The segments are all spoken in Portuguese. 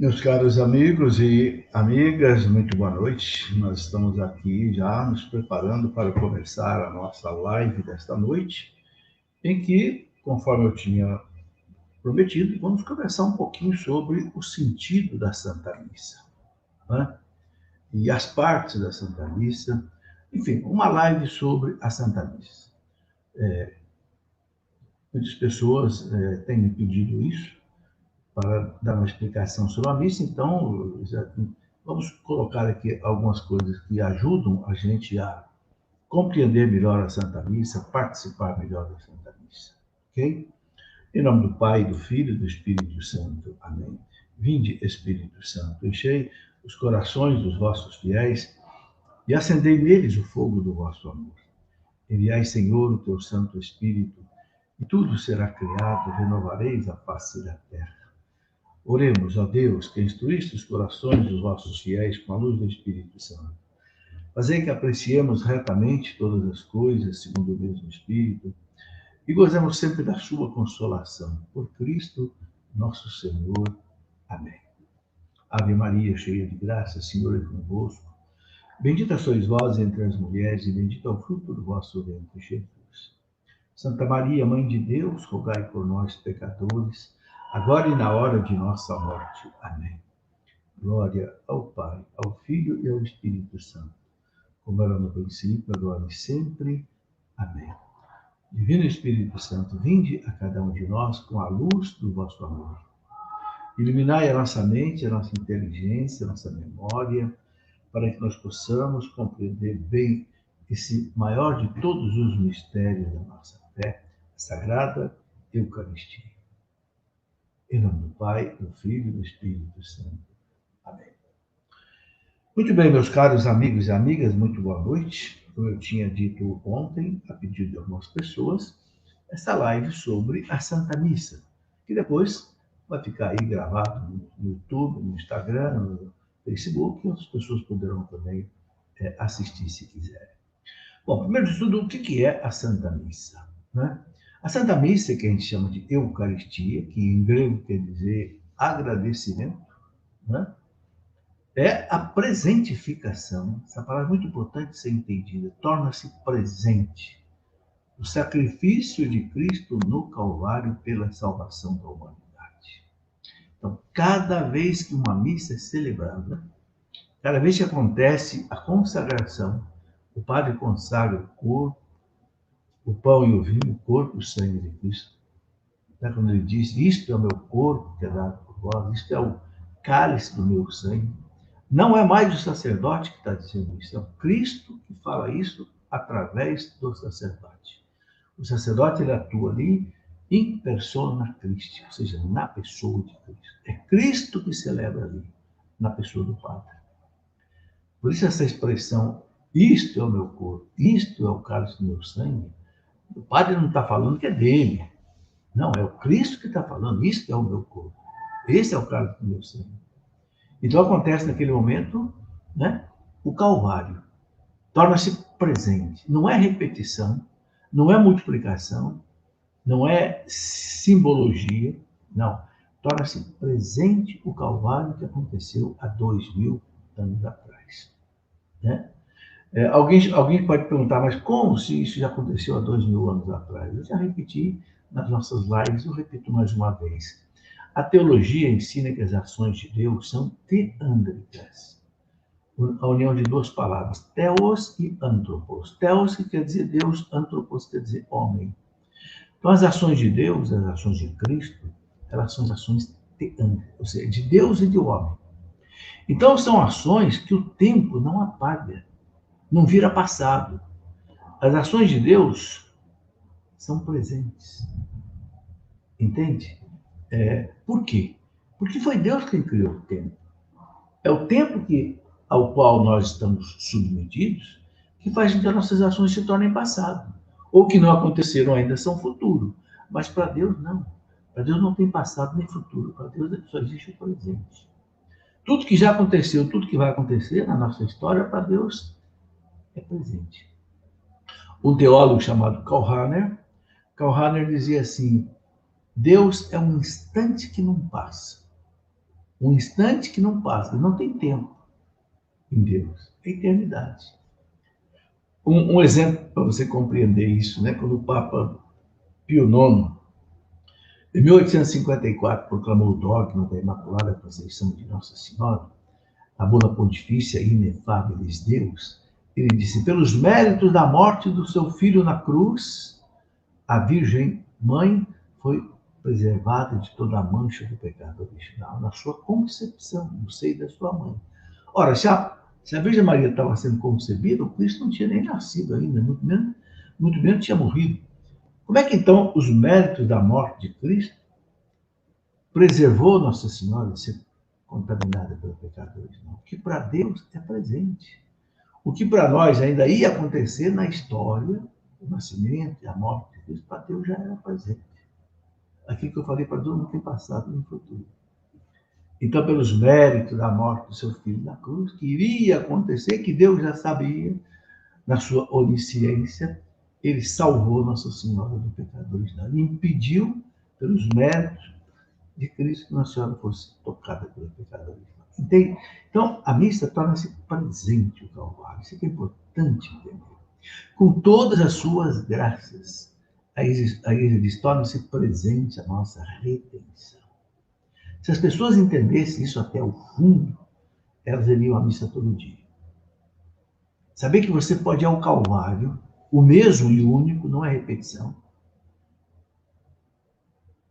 Meus caros amigos e amigas, muito boa noite. Nós estamos aqui já nos preparando para começar a nossa live desta noite, em que, conforme eu tinha prometido, vamos conversar um pouquinho sobre o sentido da Santa Missa, né? E as partes da Santa Missa. Enfim, uma live sobre a Santa Missa. Muitas pessoas têm me pedido isso, para dar uma explicação sobre a missa, então vamos colocar aqui algumas coisas que ajudam a gente a compreender melhor a Santa Missa, participar melhor da Santa Missa, ok? Em nome do Pai, do Filho e do Espírito Santo. Amém. Vinde, Espírito Santo, enchei os corações dos vossos fiéis e acendei neles o fogo do vosso amor. Enviai, Senhor, o teu Santo Espírito, e tudo será criado, renovareis a face da terra. Oremos, ó Deus, que instruíste os corações dos vossos fiéis com a luz do Espírito Santo. Fazei que apreciemos retamente todas as coisas, segundo o mesmo Espírito, e gozemos sempre da sua consolação. Por Cristo, nosso Senhor. Amém. Ave Maria, cheia de graça, o Senhor é convosco. Bendita sois vós entre as mulheres, e bendito é o fruto do vosso ventre, Jesus. Santa Maria, Mãe de Deus, rogai por nós, pecadores, agora e na hora de nossa morte. Amém. Glória ao Pai, ao Filho e ao Espírito Santo, como era no princípio, agora e sempre. Amém. Divino Espírito Santo, vinde a cada um de nós com a luz do vosso amor. Iluminai a nossa mente, a nossa inteligência, a nossa memória, para que nós possamos compreender bem esse maior de todos os mistérios da nossa fé, a Sagrada Eucaristia. Em nome do Pai, do Filho e do Espírito Santo. Amém. Muito bem, meus caros amigos e amigas, muito boa noite. Como eu tinha dito ontem, a pedido de algumas pessoas, essa live sobre a Santa Missa, que depois vai ficar aí gravado no YouTube, no Instagram, no Facebook, e outras pessoas poderão também assistir se quiserem. Bom, primeiro de tudo, o que é a Santa Missa, né? A Santa Missa, que a gente chama de Eucaristia, que em grego quer dizer agradecimento, né? É a presentificação. Essa palavra é muito importante ser entendida. Torna-se presente. O sacrifício de Cristo no Calvário pela salvação da humanidade. Então, cada vez que uma missa é celebrada, cada vez que acontece a consagração, o padre consagra o corpo, o pão e o vinho, o corpo e o sangue de Cristo. Quando ele diz, isto é o meu corpo que é dado por vós, isto é o cálice do meu sangue. Não é mais o sacerdote que está dizendo isso, é o Cristo que fala isso através do sacerdote. O sacerdote, ele atua ali in persona Christi, ou seja, na pessoa de Cristo. É Cristo que celebra ali, na pessoa do Padre. Por isso essa expressão, isto é o meu corpo, isto é o cálice do meu sangue, o Padre não está falando que é dele. Não, é o Cristo que está falando, isto é o meu corpo. Esse é o cálice do meu sangue. Então acontece naquele momento, né, o Calvário. Torna-se presente. Não é repetição, não é multiplicação, não é simbologia, não. Torna-se presente o Calvário que aconteceu há 2000 anos atrás. Né? Alguém pode perguntar, mas como se isso já aconteceu há 2000 anos atrás? Eu já repeti nas nossas lives, eu repito mais uma vez. A teologia ensina que as ações de Deus são teândricas. A união de duas palavras, theos e anthropos. Theos que quer dizer Deus, anthropos quer dizer homem. Então, as ações de Deus, as ações de Cristo, elas são as ações teândricas, ou seja, de Deus e de homem. Então, são ações que o tempo não apaga, não vira passado. As ações de Deus são presentes. Entende? Por quê? Porque foi Deus quem criou o tempo. É o tempo ao qual nós estamos submetidos que faz com que as nossas ações se tornem passado. Ou que não aconteceram ainda são futuro. Mas para Deus não. Para Deus não tem passado nem futuro. Para Deus só existe o presente. Tudo que já aconteceu, tudo que vai acontecer na nossa história, para Deus é presente. Um teólogo chamado Karl Rahner dizia assim, Deus é um instante que não passa. Um instante que não passa, não tem tempo em Deus, é eternidade. Um exemplo para você compreender isso, né? Quando o Papa Pio IX, em 1854, proclamou o dogma da Imaculada Conceição de Nossa Senhora, a bula pontifícia Inefáveis Deus, ele disse: pelos méritos da morte do seu filho na cruz, a Virgem Mãe foi preservada de toda a mancha do pecado original, na sua concepção, no seio da sua mãe. Ora, se a Virgem Maria estava sendo concebida, o Cristo não tinha nem nascido ainda, muito menos tinha morrido. Como é que então os méritos da morte de Cristo preservou Nossa Senhora de ser contaminada pelo pecado original? O que para Deus é presente. O que para nós ainda ia acontecer na história, o nascimento e a morte de Cristo, para Deus já era presente. Aquilo que eu falei para Deus não tem passado no futuro. Então, pelos méritos da morte do seu filho na cruz, que iria acontecer, que Deus já sabia, na sua onisciência, ele salvou Nossa Senhora do pecado original. Ele impediu, pelos méritos de Cristo, que Nossa Senhora fosse tocada pelo pecado original. Entende? Então, a missa torna-se presente o Calvário. Isso é que é importante entender. Com todas as suas graças, a igreja torna-se presente a nossa redenção. Se as pessoas entendessem isso até o fundo, elas iriam à missa todo dia. Saber que você pode ir ao Calvário, o mesmo e único, não é repetição,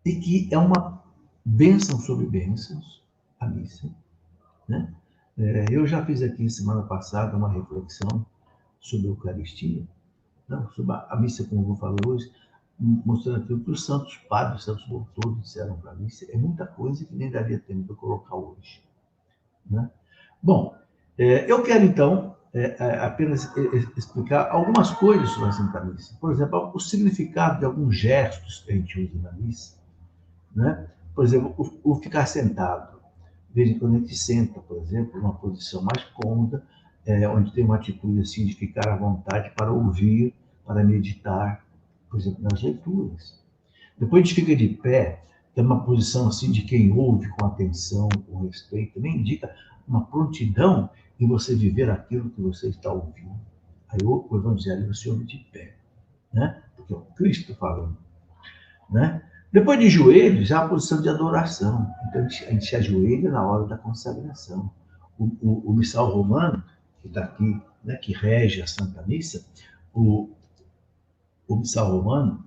e que é uma bênção sobre bênçãos, a missa. Né? Eu já fiz aqui semana passada uma reflexão sobre a Eucaristia, não, sobre a missa, como eu vou falar hoje, mostrando aquilo que os santos padres, os santos doutores disseram para a missa. É muita coisa que nem daria tempo para colocar hoje. Né? Bom, eu quero então apenas explicar algumas coisas sobre a Santa Missa. Por exemplo, o significado de alguns gestos que a gente usa na missa. Né? Por exemplo, o ficar sentado. Veja, quando a gente senta, por exemplo, numa posição mais cômoda, onde tem uma atitude assim de ficar à vontade para ouvir, para meditar, por exemplo, nas leituras. Depois a gente fica de pé, tem uma posição assim de quem ouve com atenção, com respeito, também indica uma prontidão em você viver aquilo que você está ouvindo. Aí o Evangelho você ouve de pé, né? Porque é o Cristo falando, né? Depois de joelhos, já a posição de adoração. Então, a gente se ajoelha na hora da consagração. O missal romano, que está aqui, né, que rege a Santa Missa, o missal romano,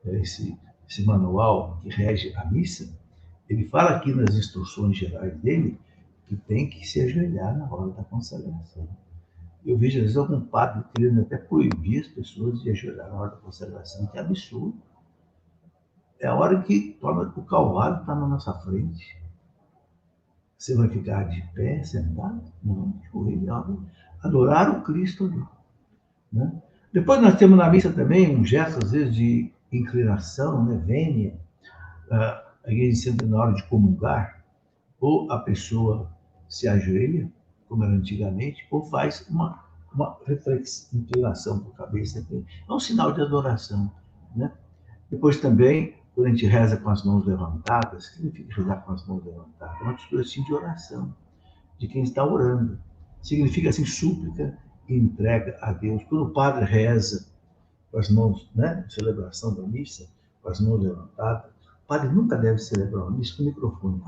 esse manual que rege a missa, ele fala aqui nas instruções gerais dele que tem que se ajoelhar na hora da consagração. Eu vejo, às vezes, algum padre querendo até proibir as pessoas de ajoelhar na hora da consagração, que é absurdo. É a hora que o Calvário está na nossa frente. Você vai ficar de pé, sentado? Não, joelho, adorar o Cristo ali. Né? Depois nós temos na missa também um gesto, às vezes, de inclinação, né? Vênia. A igreja senta na hora de comungar, ou a pessoa se ajoelha, como era antigamente, ou faz uma inclinação com a cabeça. É um sinal de adoração. Né? Depois também, quando a gente reza com as mãos levantadas, o que significa rezar com as mãos levantadas? É uma atitude assim de oração, de quem está orando. Significa assim súplica e entrega a Deus. Quando o padre reza com as mãos, né, celebração da missa, com as mãos levantadas, o padre nunca deve celebrar uma missa com o microfone.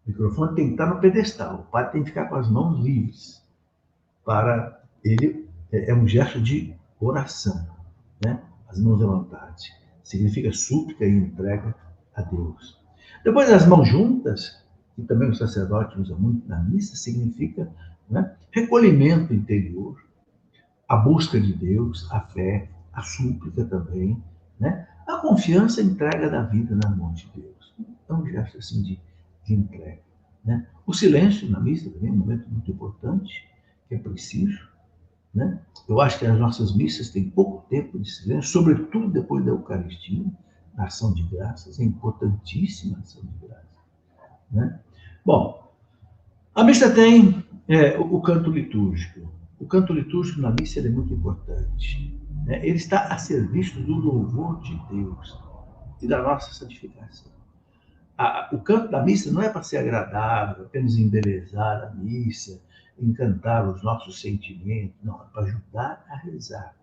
O microfone tem que estar no pedestal. O padre tem que ficar com as mãos livres. Para ele, é um gesto de oração, né? As mãos levantadas. Significa súplica e entrega a Deus. Depois, as mãos juntas, que também o sacerdote usa muito na missa, significa, né, recolhimento interior, a busca de Deus, a fé, a súplica também, né? A confiança e entrega da vida na mão de Deus. É um gesto assim de entrega. Né? O silêncio na missa também é um momento muito importante, que é preciso. Né? Eu acho que as nossas missas têm pouco tempo de silêncio, sobretudo depois da Eucaristia, a ação de graças, é importantíssima a ação de graças. Né? Bom, a missa tem o canto litúrgico. O canto litúrgico na missa é muito importante. Né? Ele está a serviço do louvor de Deus e da nossa santificação. O canto da missa não é para ser agradável, apenas embelezar a missa, encantar os nossos sentimentos, não, é para ajudar a rezar.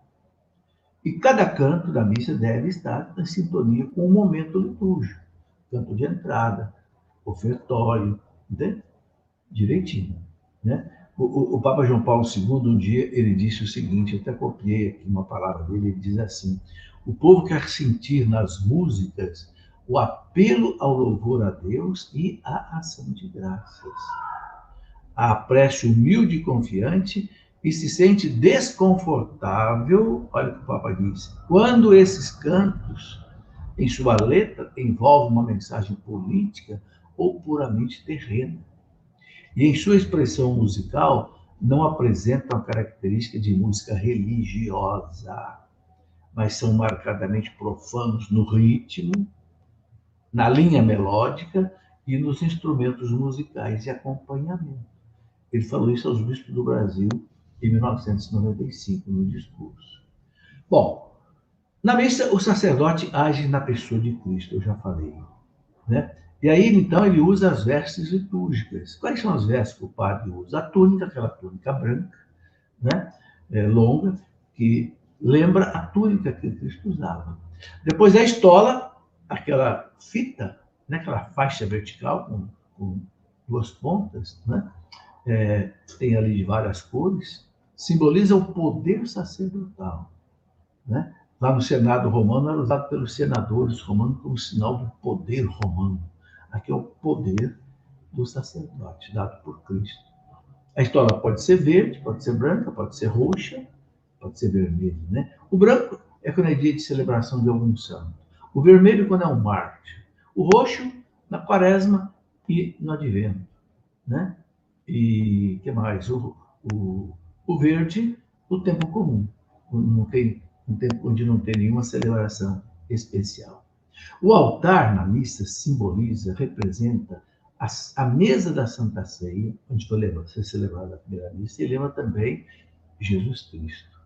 E cada canto da missa deve estar em sintonia com o momento litúrgico. Canto de entrada, ofertório, entende? Direitinho, né? O Papa João Paulo II, um dia, ele disse o seguinte, eu até copiei aqui uma palavra dele, ele diz assim, o povo quer sentir nas músicas o apelo ao louvor a Deus e à ação de graças. A prece humilde e confiante e se sente desconfortável, olha o que o Papa diz, quando esses cantos, em sua letra, envolvem uma mensagem política ou puramente terrena. E em sua expressão musical, não apresentam a característica de música religiosa, mas são marcadamente profanos no ritmo, na linha melódica e nos instrumentos musicais de acompanhamento. Ele falou isso aos bispos do Brasil em 1995, no discurso. Bom, na missa, o sacerdote age na pessoa de Cristo, eu já falei, né? E aí, então, ele usa as vestes litúrgicas. Quais são as vestes que o padre usa? A túnica, aquela túnica branca, né? Longa, que lembra a túnica que Cristo usava. Depois a estola, aquela fita, né? Aquela faixa vertical com duas pontas, né? Tem ali de várias cores, simboliza o poder sacerdotal, né? Lá no Senado romano era usado pelos senadores romanos como sinal do poder romano. Aqui é o poder do sacerdote, dado por Cristo. A estola pode ser verde, pode ser branca, pode ser roxa, pode ser vermelha, né? O branco é quando é dia de celebração de algum santo. O vermelho quando é um mártir. O roxo na quaresma e no advento, né? E que mais? O verde, o tempo comum. Não tem um tempo onde não tem nenhuma celebração especial. O altar na missa simboliza, representa a mesa da Santa Ceia, onde foi ser celebrada a primeira missa, e lembra também Jesus Cristo,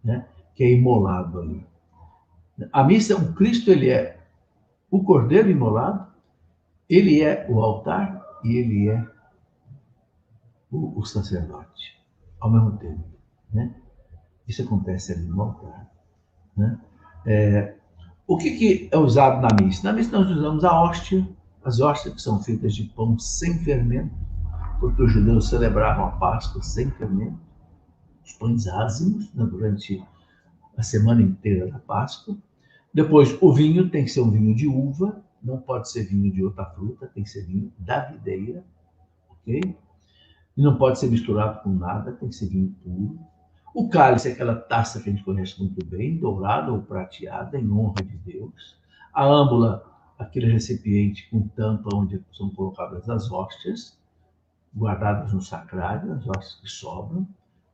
né? Que é imolado ali. A missa, o Cristo, ele é o Cordeiro imolado, ele é o altar e ele é o sacerdote, ao mesmo tempo, né? Isso acontece ali no altar, né? O que é usado na missa? Na missa nós usamos a hóstia, as hóstias que são feitas de pão sem fermento, porque os judeus celebravam a Páscoa sem fermento, os pães ázimos, né, durante a semana inteira da Páscoa. Depois, o vinho tem que ser um vinho de uva, não pode ser vinho de outra fruta, tem que ser vinho da videira, ok? E não pode ser misturado com nada, tem que ser vinho puro. O cálice é aquela taça que a gente conhece muito bem, dourada ou prateada, em honra de Deus. A âmbula, aquele recipiente com tampa onde são colocadas as hóstias, guardadas no sacrário, as hóstias que sobram,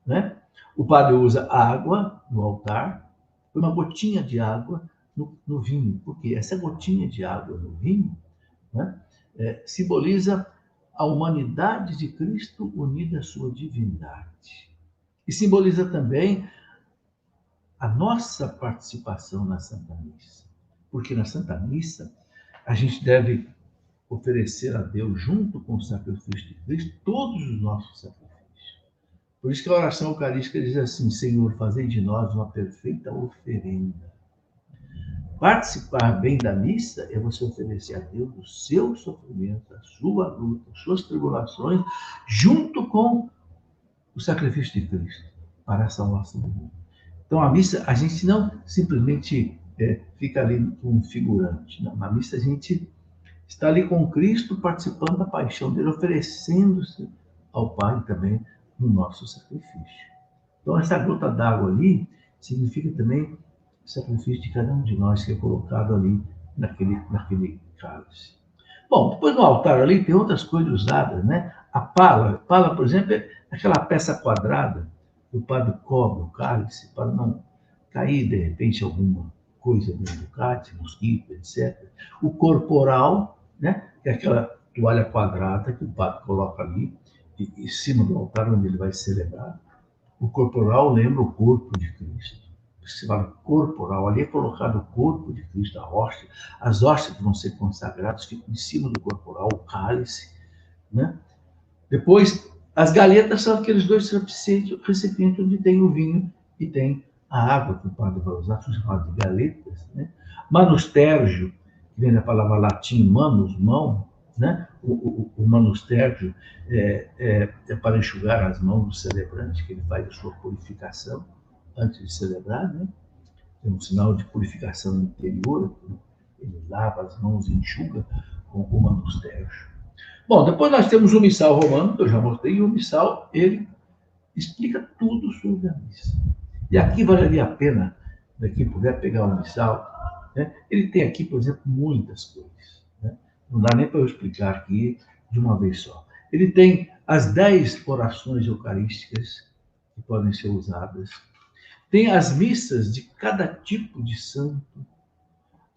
né? O padre usa água no altar, uma gotinha de água no vinho, porque essa gotinha de água no vinho, né, simboliza a humanidade de Cristo unida à sua divindade. E simboliza também a nossa participação na Santa Missa. Porque na Santa Missa, a gente deve oferecer a Deus, junto com o sacrifício de Cristo, todos os nossos sacrifícios. Por isso que a oração eucarística diz assim, Senhor, fazei de nós uma perfeita oferenda. Participar bem da missa é você oferecer a Deus o seu sofrimento, a sua luta, as suas tribulações, junto com o sacrifício de Cristo para a salvação do mundo. Então, a missa, a gente não simplesmente fica ali como figurante. Não. Na missa, a gente está ali com Cristo, participando da paixão dele, oferecendo-se ao Pai também no nosso sacrifício. Então, essa gota d'água ali significa também o sacrifício de cada um de nós que é colocado ali naquele cálice. Bom, depois no altar ali tem outras coisas usadas, né? A pala, por exemplo, é aquela peça quadrada que o padre cobre o cálice para não cair, de repente, alguma coisa dentro do cálice, mosquito, etc. O corporal, né? Que é aquela toalha quadrada que o padre coloca ali, em cima do altar onde ele vai celebrar. O corporal lembra o corpo de Cristo. que se fala corporal, ali é colocado o corpo de Cristo, a hóstia. As hóstias que vão ser consagradas ficam em cima do corporal, o cálice, né? Depois, as galetas são aqueles dois recipientes onde tem o vinho e tem a água que o padre vai usar, são chamadas de galetas, né? Manustérgio, que vem da palavra latim manus, mão, né? O manustérgio é para enxugar as mãos do celebrante, que ele faz a sua purificação antes de celebrar, né? É um sinal de purificação interior, ele lava as mãos e enxuga com o manustérgio. Bom, depois nós temos o missal romano, que eu já mostrei, e o missal, ele explica tudo sobre a missa. E aqui valeria a pena, quem puder pegar o missal, né? Ele tem aqui, por exemplo, muitas coisas, né? Não dá nem para eu explicar aqui de uma vez só. Ele tem as 10 orações eucarísticas que podem ser usadas. Tem as missas de cada tipo de santo.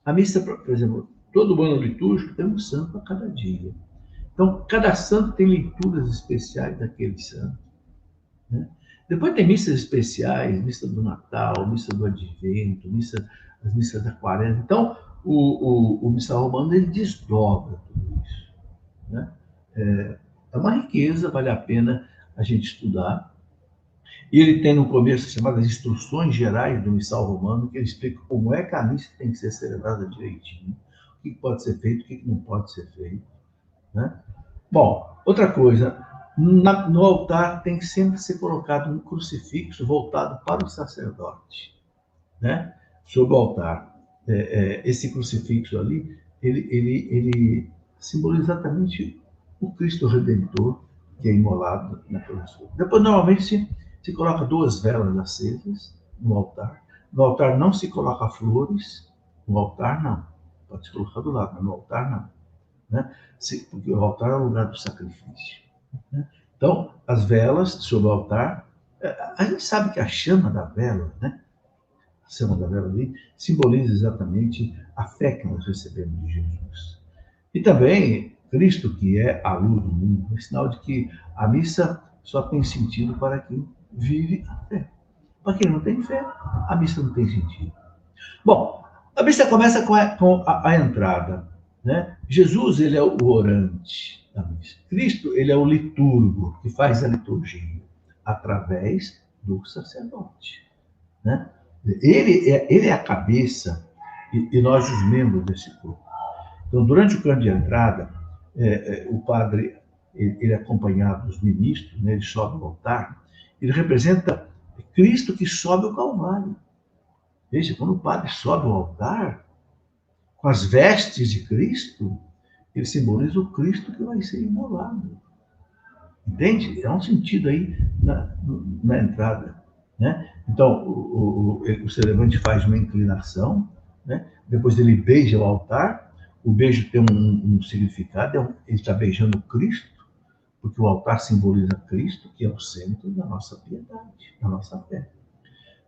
A missa, por exemplo, todo ano litúrgico tem um santo a cada dia. Então, cada santo tem leituras especiais daquele santo, né? Depois tem missas especiais, missa do Natal, missa do Advento, as missas da Quaresma. Então, o missal romano, ele desdobra tudo isso, né? É uma riqueza, vale a pena a gente estudar. E ele tem no começo chamadas instruções gerais do missal romano, que ele explica como é que a missa tem que ser celebrada direitinho, o que pode ser feito, o que não pode ser feito, né? Bom, outra coisa, no altar tem que sempre ser colocado um crucifixo voltado para o sacerdote, né? Sobre o altar. Esse crucifixo ali, ele simboliza exatamente o Cristo Redentor, que é imolado na cruz. Depois, normalmente, se coloca 2 velas acesas no altar. No altar não se coloca flores, no altar não. Pode se colocar do lado, mas no altar não, né? Porque o altar é o lugar do sacrifício, né? Então, as velas sobre o altar, a gente sabe que a chama da vela, né? A chama da vela ali simboliza exatamente a fé que nós recebemos de Jesus. E também Cristo, que é a luz do mundo, é sinal de que a missa só tem sentido para quem vive a fé. Para quem não tem fé, a missa não tem sentido. Bom, a missa começa com a entrada, né? Jesus, ele é o orante da missa. Cristo, ele é o liturgo, que faz a liturgia através do sacerdote, né? Ele é a cabeça e nós os membros desse corpo. Então, durante o canto de entrada, o padre, ele é acompanhado dos ministros, né? Ele sobe ao altar, ele representa Cristo que sobe ao Calvário. Veja, quando o padre sobe ao altar, com as vestes de Cristo, ele simboliza o Cristo que vai ser imolado. Entende? É um sentido aí na entrada, né? Então, o celebrante faz uma inclinação, né? Depois ele beija o altar. O beijo tem um significado, ele está beijando Cristo, porque o altar simboliza Cristo, que é o centro da nossa piedade, da nossa fé.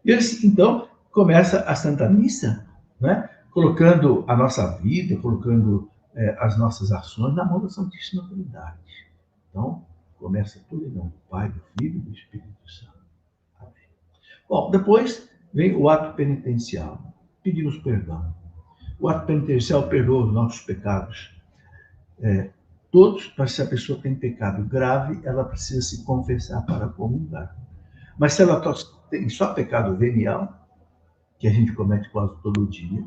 E ele, então, começa a Santa Missa, né? Colocando a nossa vida, colocando as nossas ações na mão da Santíssima Trindade. Então, começa tudo em nome do Pai, do Filho e do Espírito Santo. Amém. Bom, depois vem o ato penitencial. Pedimos perdão. O ato penitencial perdoa os nossos pecados. Todos, mas se a pessoa tem pecado grave, ela precisa se confessar para comungar. Mas se ela tem só pecado venial, que a gente comete quase todo dia,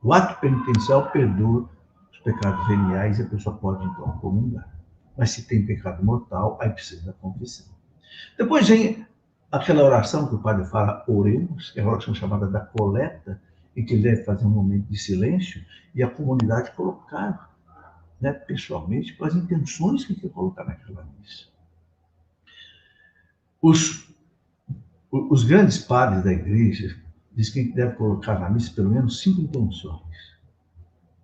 o ato penitencial perdoa os pecados veniais e a pessoa pode, então, comungar. Mas se tem pecado mortal, aí precisa da confissão. Depois vem aquela oração que o padre fala, oremos, que é a oração chamada da coleta, em que ele deve fazer um momento de silêncio e a comunidade colocar, né, pessoalmente, com as intenções que quer colocar naquela missa. Os grandes padres da igreja dizem que a gente deve colocar na missa pelo menos 5 intenções.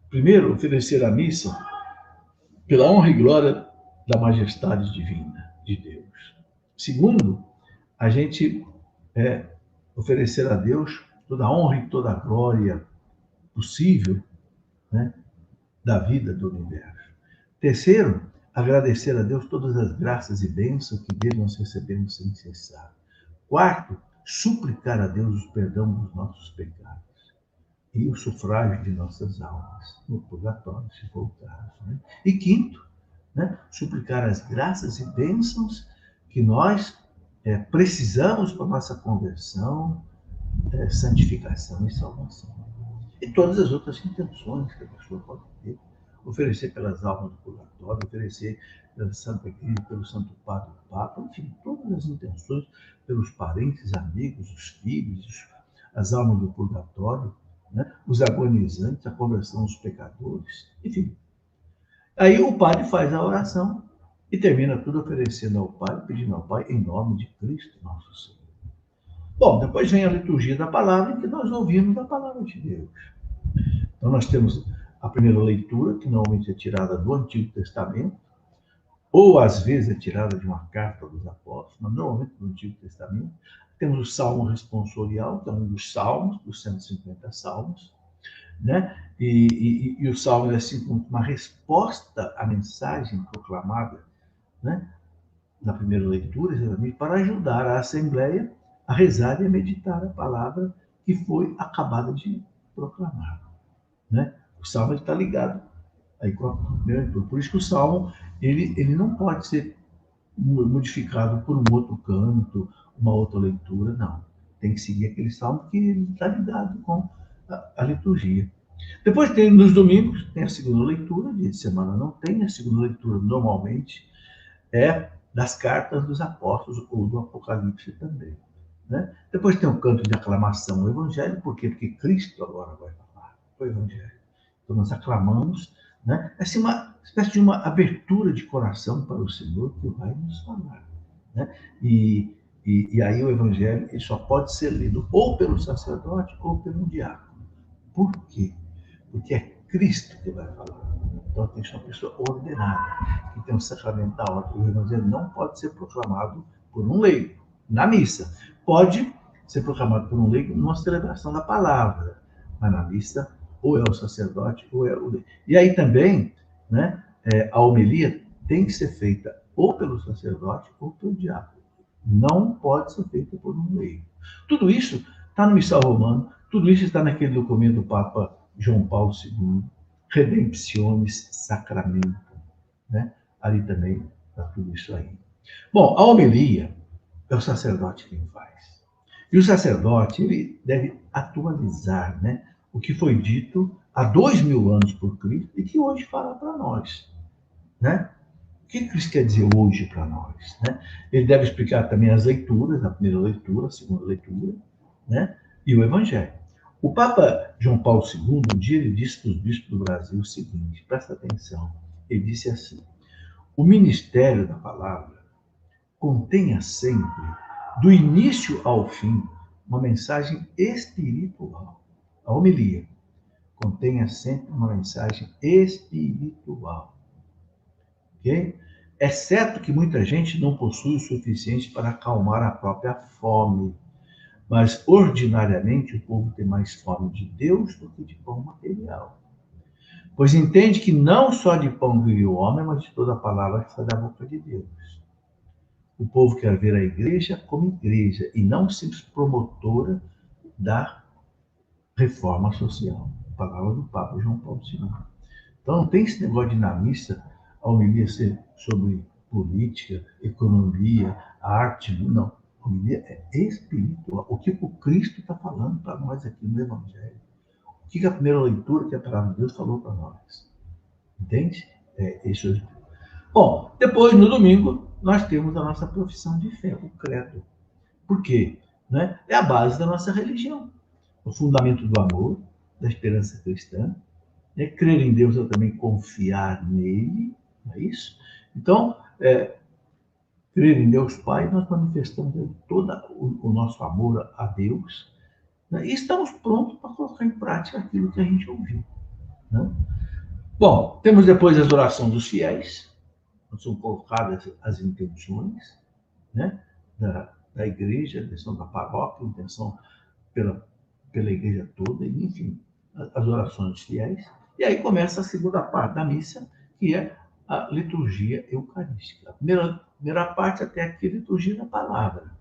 Primeiro, oferecer a missa pela honra e glória da majestade divina de Deus. Segundo, a gente oferecer a Deus toda a honra e toda a glória possível, né, da vida do universo. Terceiro, agradecer a Deus todas as graças e bênçãos que dele nós recebemos sem cessar. Quarto, suplicar a Deus o perdão dos nossos pecados e o sufrágio de nossas almas no purgatório, se for o caso. Né? E quinto, né, suplicar as graças e bênçãos que nós precisamos para nossa conversão, santificação e salvação. E todas as outras intenções que a pessoa pode ter. Oferecer pelas almas do purgatório, oferecer pela Santa Igreja, pelo Santo Padre, o Papa, enfim, todas as intenções pelos parentes, amigos, os filhos, as almas do purgatório, né? Os agonizantes, a conversão dos pecadores, enfim. Aí o padre faz a oração e termina tudo oferecendo ao Pai, pedindo ao Pai, em nome de Cristo nosso Senhor. Bom, depois vem a liturgia da palavra, em que nós ouvimos a palavra de Deus. Então nós temos a primeira leitura, que normalmente é tirada do Antigo Testamento, ou às vezes é tirada de uma carta dos apóstolos, mas normalmente do Antigo Testamento. Temos o Salmo Responsorial, que é um dos salmos, dos 150 salmos, né? E o salmo é assim como uma resposta à mensagem proclamada, né, na primeira leitura, exatamente para ajudar a Assembleia a rezar e a meditar a palavra que foi acabada de proclamar. Né? O salmo está ligado aí com a primeira leitura. Por isso que o salmo ele não pode ser modificado por um outro canto, uma outra leitura, não. Tem que seguir aquele salmo que está ligado com a liturgia. Depois tem, nos domingos, tem a segunda leitura, dia de semana não tem, a segunda leitura normalmente é das cartas dos apóstolos ou do Apocalipse também. Né? Depois tem o canto de aclamação ao Evangelho, por quê? Porque Cristo agora vai falar o Evangelho. Então nós aclamamos, né? É assim uma espécie de uma abertura de coração para o Senhor que vai nos falar. Né? E aí o Evangelho ele só pode ser lido ou pelo sacerdote ou pelo diácono. Por quê? Porque é Cristo que vai falar. Então tem que ser uma pessoa ordenada, que tem um sacramento da ordem. O Evangelho não pode ser proclamado por um leigo na missa. Pode ser proclamado por um leigo numa celebração da palavra, mas na missa ou é o sacerdote ou é o leigo. E aí também, né, a homilia tem que ser feita ou pelo sacerdote ou pelo diácono. Não pode ser feita por um leigo. Tudo isso está no Missal Romano, tudo isso está naquele documento do Papa João Paulo II, Redemptionis Sacramento, né? Ali também está tudo isso aí. Bom, a homilia é o sacerdote quem faz. E o sacerdote, ele deve atualizar, né, o que foi dito há 2000 anos por Cristo e que hoje fala para nós, né? O que Cristo quer dizer hoje para nós, né? Ele deve explicar também as leituras, a primeira leitura, a segunda leitura, né? E o Evangelho. O Papa João Paulo II, um dia ele disse para os bispos do Brasil o seguinte, presta atenção, ele disse assim, o ministério da palavra contenha sempre, do início ao fim, uma mensagem espiritual. A homilia contenha sempre uma mensagem espiritual. Ok? É certo que muita gente não possui o suficiente para acalmar a própria fome, mas ordinariamente o povo tem mais fome de Deus do que de pão material. Pois entende que não só de pão vive o homem, mas de toda a palavra que sai da boca de Deus. O povo quer ver a igreja como igreja e não simples promotora da reforma social. A palavra do Papa João Paulo II. Então não tem esse negócio de na missa a homilia ser sobre política, economia, arte, não. A homilia é espiritual. O que o Cristo está falando para nós aqui no Evangelho. O que a primeira leitura que a palavra de Deus falou para nós. Entende? Isso é. Bom, depois, no domingo, nós temos a nossa profissão de fé, o credo. Por quê? Né? É a base da nossa religião. O fundamento do amor, da esperança cristã. Né? Crer em Deus é também confiar nele, não é isso? Então, crer em Deus Pai, nós manifestamos todo o nosso amor a Deus, né? E estamos prontos para colocar em prática aquilo que a gente ouviu. Né? Bom, temos depois as orações dos fiéis, onde são colocadas as intenções, né, da igreja, a intenção da paróquia, a intenção pela igreja toda, enfim, as orações dos fiéis. E aí começa a segunda parte da missa, que é a liturgia eucarística. A primeira parte até aqui é a liturgia da palavra.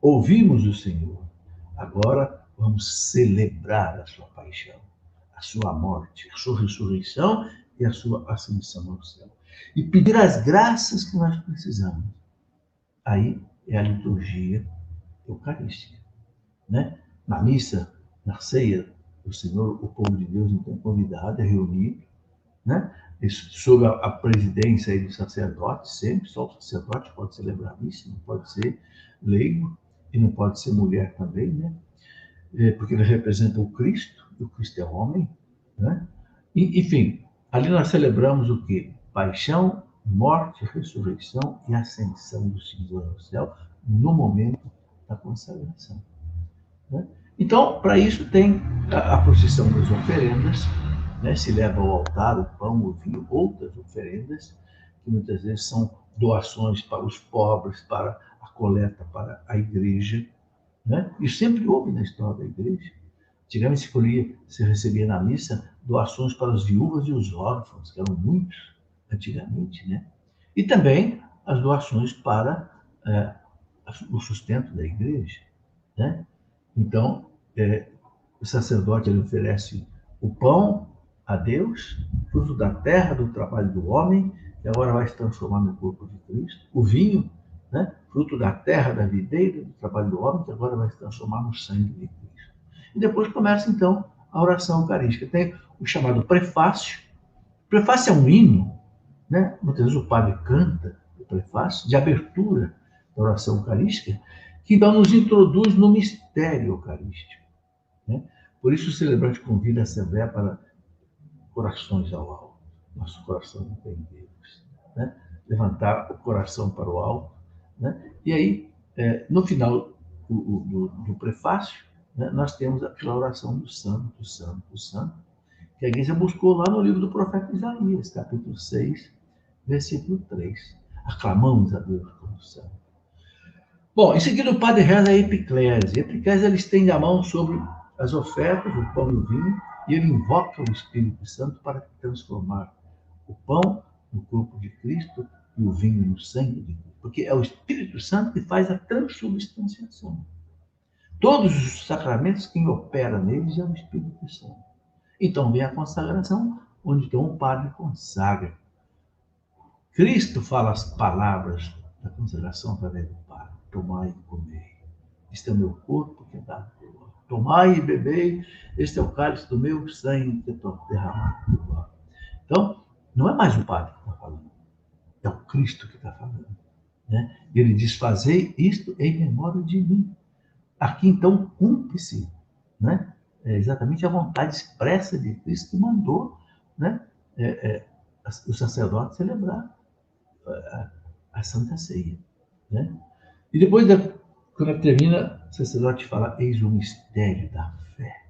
Ouvimos o Senhor, Agora vamos celebrar a sua paixão, a sua morte, a sua ressurreição e a sua ascensão ao céu. E pedir as graças que nós precisamos. Aí é a liturgia eucarística, né? Na missa, na ceia, o Senhor, o povo de Deus, então convidado, é reunido, né? Sob a presidência aí do sacerdote, sempre, só o sacerdote pode celebrar a missa, não pode ser leigo e não pode ser mulher também, né? Porque ele representa o Cristo, e o Cristo é homem, né? E, enfim, ali nós celebramos o quê? Paixão, morte, ressurreição e ascensão do Senhor ao céu no momento da consagração, né? Então, para isso tem a procissão das oferendas, né? Se leva ao altar o pão, o vinho, outras oferendas, que muitas vezes são doações para os pobres, para a coleta para a igreja, né? E sempre houve na história da igreja. Antigamente se recebia na missa doações para as viúvas e os órfãos, que eram muitos antigamente, né? E também as doações para o sustento da igreja, né? Então, o sacerdote ele oferece o pão a Deus, fruto da terra, do trabalho do homem, que agora vai se transformar no corpo de Cristo. O vinho, né? Fruto da terra, da videira, do trabalho do homem, que agora vai se transformar no sangue de Cristo. E depois começa, então, a oração eucarística. Tem o chamado prefácio. O prefácio é um hino, né? Muitas vezes o padre canta o prefácio de abertura da oração eucarística, que então nos introduz no mistério eucarístico, né? Por isso o celebrante convida a Assembleia para corações ao alto. Nosso coração não tem Deus, né? Levantar o coração para o alto, né? E aí, no final do prefácio, né, nós temos aquela oração do Santo, Santo, Santo, que a igreja buscou lá no livro do profeta Isaías, capítulo 6, versículo 3. Aclamamos a Deus como santo. Bom, em seguida o padre reza a epiclese. A epiclese ele estende a mão sobre as ofertas, o pão e o vinho, e ele invoca o Espírito Santo para transformar o pão no corpo de Cristo e o vinho no sangue de Cristo. Porque é o Espírito Santo que faz a transubstanciação. Todos os sacramentos, quem opera neles é o Espírito Santo. Então vem a consagração, onde então o padre consagra. Cristo fala as palavras da consagração através do Padre. Tomai e comei. Este é o meu corpo que é dado por vós. Tomai e bebei. Este é o cálice do meu sangue que é derramado por vós. Então, não é mais o Padre que está falando. É o Cristo que está falando, né? E ele diz, fazei isto em memória de mim. Aqui, então, cumpre-se, né? Exatamente a vontade expressa de Cristo que mandou, né? O sacerdote celebrar a Santa Ceia, né? E depois, quando termina, o sacerdote fala, eis o mistério da fé.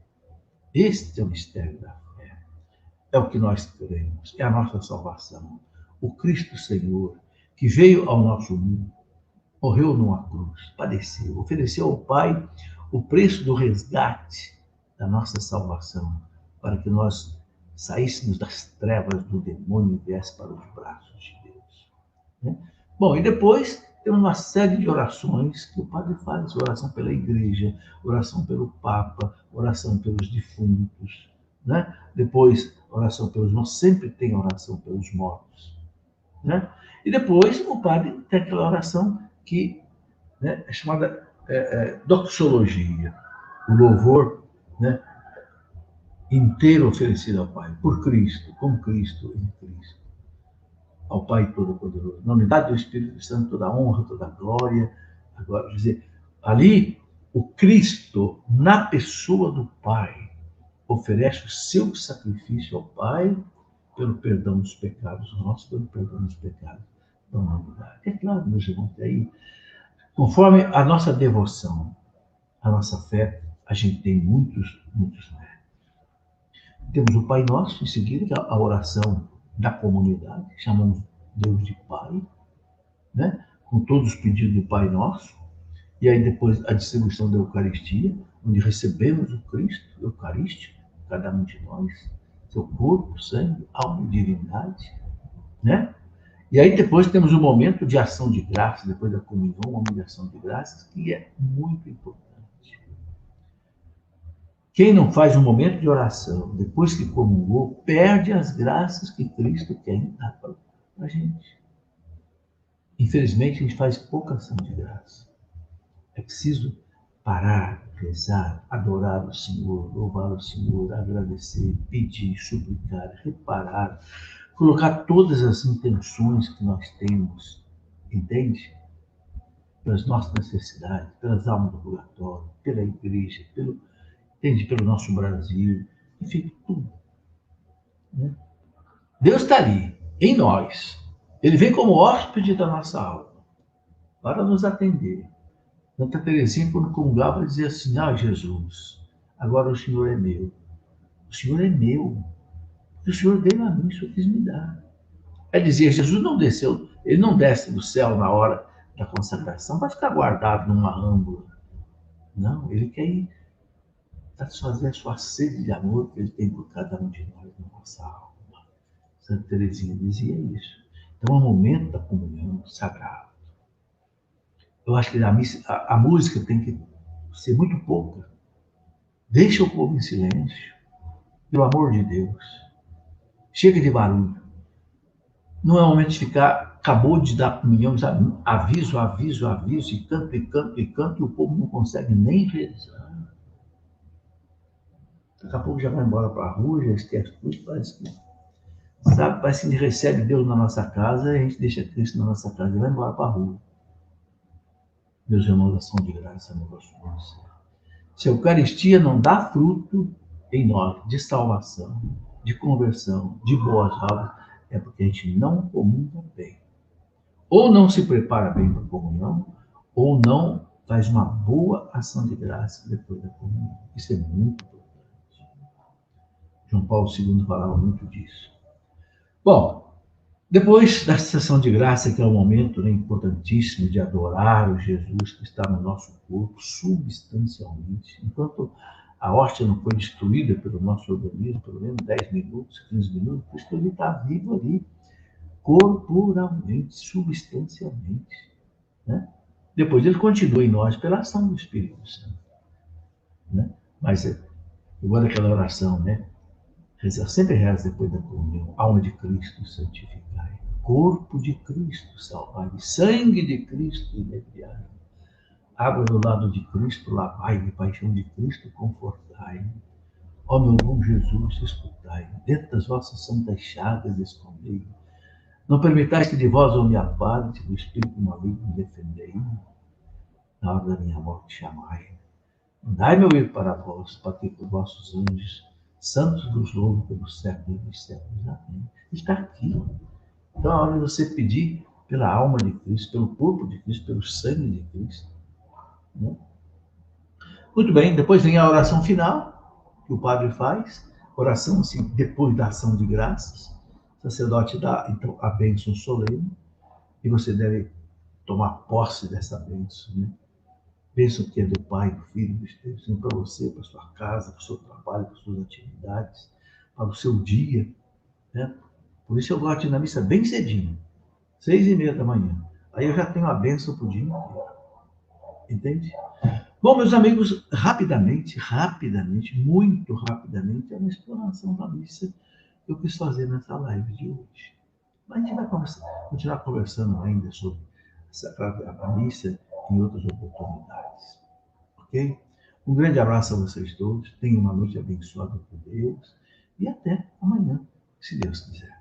Este é o mistério da fé. É o que nós cremos, é a nossa salvação. O Cristo Senhor, que veio ao nosso mundo, morreu numa cruz, padeceu, ofereceu ao Pai o preço do resgate da nossa salvação, para que nós saíssemos das trevas do demônio e viesse para os braços de Deus, né? Bom, e depois temos uma série de orações que o padre faz, oração pela igreja, oração pelo Papa, oração pelos defuntos, né? Depois, oração pelos mortos, sempre tem oração pelos mortos, né? E depois o padre tem aquela oração que, né, é chamada doxologia, o louvor, né, inteiro oferecido ao Pai, por Cristo, com Cristo, em Cristo. Ao Pai Todo-Poderoso. Na unidade do Espírito Santo, toda honra, toda glória. Agora, quer dizer, ali, o Cristo, na pessoa do Pai, oferece o seu sacrifício ao Pai pelo perdão dos pecados nossos, pelo perdão dos pecados da humanidade. É claro, meus irmãos, que aí, conforme a nossa devoção, a nossa fé, a gente tem muitos méritos. Temos o Pai Nosso, em seguida, que é a oração da comunidade, chamamos Deus de Pai, né? Com todos os pedidos do Pai Nosso, e aí depois a distribuição da Eucaristia, onde recebemos o Cristo Eucarístico, cada um de nós, seu corpo, sangue, alma e divindade, né? E aí depois temos o momento de ação de graças, depois da comunhão, o momento de ação de graças, que é muito importante. Quem não faz um momento de oração depois que comungou, perde as graças que Cristo quer dar para a gente. Infelizmente, a gente faz pouca ação de graça. É preciso parar, rezar, adorar o Senhor, louvar o Senhor, agradecer, pedir, suplicar, reparar, colocar todas as intenções que nós temos, entende? Pelas nossas necessidades, pelas almas do purgatório, pela igreja, entende? Pelo nosso Brasil, enfim, tudo. Né? Deus está ali, em nós. Ele vem como hóspede da nossa alma, para nos atender. Santa Teresinha, quando comungava, dizia assim: ah, Jesus, agora o Senhor é meu. O Senhor é meu. O Senhor deu a mim, o Senhor quis me dar. Ela dizia: Jesus não desceu, ele não desce do céu na hora da consagração para ficar guardado numa âmbula. Não, ele quer ir satisfazer a sua sede de amor que ele tem por cada um de nós na nossa alma. Santa Teresinha dizia isso. Então é o momento da comunhão sagrada. Eu acho que a música tem que ser muito pouca. Deixa o povo em silêncio, pelo amor de Deus. Chega de barulho. Não é o momento de ficar, acabou de dar comunhão, aviso, aviso, aviso, e canto, e canto, e canto, e o povo não consegue nem rezar. Daqui a pouco já vai embora para a rua, já esquece tudo, parece que, sabe, parece que a gente recebe Deus na nossa casa, e a gente deixa Cristo na nossa casa e vai embora para a rua. Meus irmãos, ação de graça, negócio bom. Se a Eucaristia não dá fruto em nós de salvação, de conversão, de boas obras, é porque a gente não comunga bem. Ou não se prepara bem para a comunhão, ou não faz uma boa ação de graça depois da comunhão. Isso é muito importante. João Paulo II falava muito disso. Bom, depois da sessão de graça, que é um momento importantíssimo de adorar o Jesus que está no nosso corpo, substancialmente, enquanto a hóstia não foi destruída pelo nosso organismo, pelo menos 10 minutos, 15 minutos, por isso que ele está vivo ali, corporalmente, substancialmente. Né? Depois ele continua em nós pela ação do Espírito Santo. Né? Mas eu gosto daquela oração, né? Sempre reza depois da comunhão: alma de Cristo santificai, corpo de Cristo salvai, sangue de Cristo inebriai, água do lado de Cristo lavai, paixão de Cristo confortai. Ó meu bom Jesus, escutai, dentro das vossas santas chagas escondei. Não permitais que de vós eu me aparte, do espírito maligno defendei. Na hora da minha morte chamai. Dai meu ir para vós, para que por vossos anjos santos vos louvo pelos séculos dos séculos. Amém. Está aqui. Então é hora de você pedir pela alma de Cristo, pelo corpo de Cristo, pelo sangue de Cristo. Né? Muito bem, depois vem a oração final, que o padre faz. Oração, assim, depois da ação de graças. O sacerdote dá, então, a bênção solene, e você deve tomar posse dessa bênção, né? Bênção que é do Pai, do Filho e do Espírito Santo, para você, para a sua casa, para o seu trabalho, para as suas atividades, para o seu dia. Né? Por isso eu gosto de ir na missa bem cedinho, 6h30 da manhã. Aí eu já tenho a bênção para o dia inteiro. Entende? Bom, meus amigos, rapidamente, muito rapidamente, é uma explanação da missa que eu quis fazer nessa live de hoje. Mas a gente vai continuar conversando ainda sobre a missa em outras oportunidades. Ok? Um grande abraço a vocês todos. Tenham uma noite abençoada por Deus. E até amanhã, se Deus quiser.